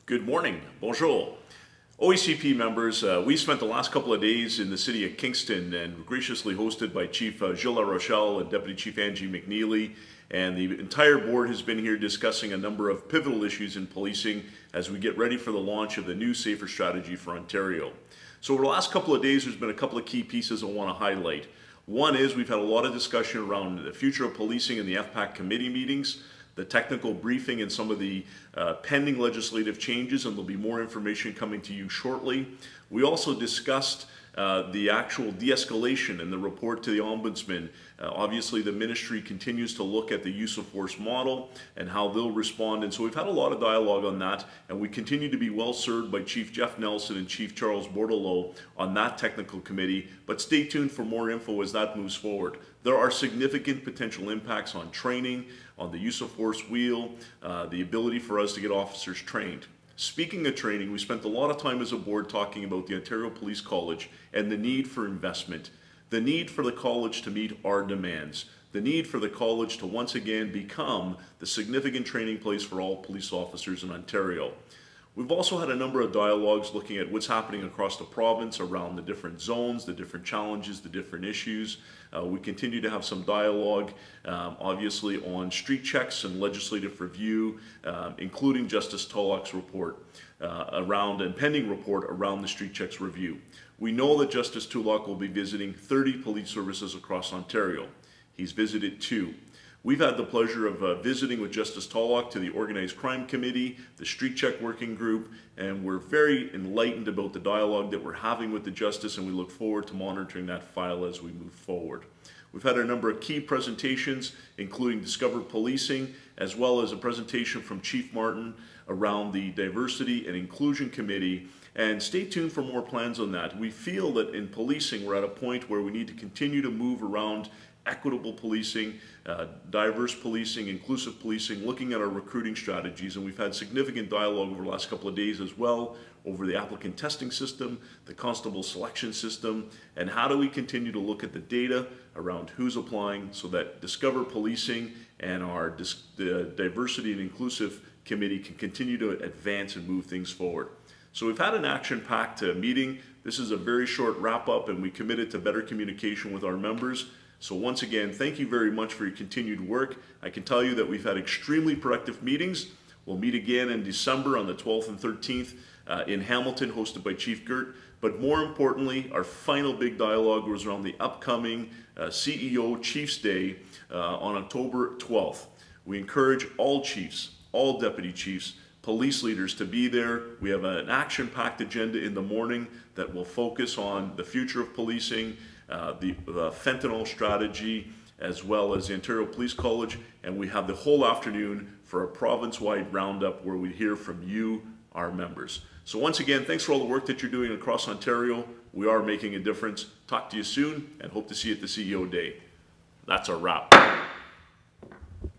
Good morning. Bonjour. OACP members, we spent the last couple of days in the city of Kingston and graciously hosted by Chief Gilles LaRochelle and Deputy Chief Angie McNeely. And the entire board has been here discussing a number of pivotal issues in policing as we get ready for the launch of the new Safer Strategy for Ontario. So over the last couple of days, there's been a couple of key pieces I want to highlight. One is we've had a lot of discussion around the future of policing in the FPAC committee meetings, the technical briefing and some of the pending legislative changes, and there'll be more information coming to you shortly. We also discussed the actual de-escalation and the report to the Ombudsman. Obviously the ministry continues to look at the use of force model and how they'll respond, and so we've had a lot of dialogue on that, and we continue to be well served by Chief Jeff Nelson and Chief Charles Bordelot on that technical committee, but stay tuned for more info as that moves forward. There are significant potential impacts on training, on the use of force wheel, the ability for us to get officers trained. Speaking of training, we spent a lot of time as a board talking about the Ontario Police College and the need for investment, the need for the college to meet our demands, the need for the college to once again become the significant training place for all police officers in Ontario. We've also had a number of dialogues looking at what's happening across the province around the different zones, the different challenges, the different issues. We continue to have some dialogue, obviously, on street checks and legislative review, including Justice Tulloch's report and pending report around the street checks review. We know that Justice Tulloch will be visiting 30 police services across Ontario. He's visited 2. We've had the pleasure of visiting with Justice Tulloch to the Organized Crime Committee, the Street Check Working Group, and we're very enlightened about the dialogue that we're having with the Justice, and we look forward to monitoring that file as we move forward. We've had a number of key presentations, including Discover Policing, as well as a presentation from Chief Martin around the Diversity and Inclusion Committee, and stay tuned for more plans on that. We feel that in policing, we're at a point where we need to continue to move around equitable policing, diverse policing, inclusive policing, looking at our recruiting strategies, and we've had significant dialogue over the last couple of days as well over the applicant testing system, the constable selection system, and how do we continue to look at the data around who's applying so that Discover Policing and our Diversity and Inclusive Committee can continue to advance and move things forward. So we've had an action-packed meeting. This is a very short wrap-up, and we committed to better communication with our members. So once again, thank you very much for your continued work. I can tell you that we've had extremely productive meetings. We'll meet again in December on the 12th and 13th in Hamilton, hosted by Chief Gert. But more importantly, our final big dialogue was around the upcoming CEO Chiefs Day on October 12th. We encourage all chiefs, all deputy chiefs, police leaders to be there. We have an action-packed agenda in the morning that will focus on the future of policing, the fentanyl strategy, as well as the Ontario Police College, and we have the whole afternoon for a province-wide roundup where we hear from you, our members. So once again, thanks for all the work that you're doing across Ontario. We are making a difference. Talk to you soon and hope to see you at the CEO Day. That's a wrap.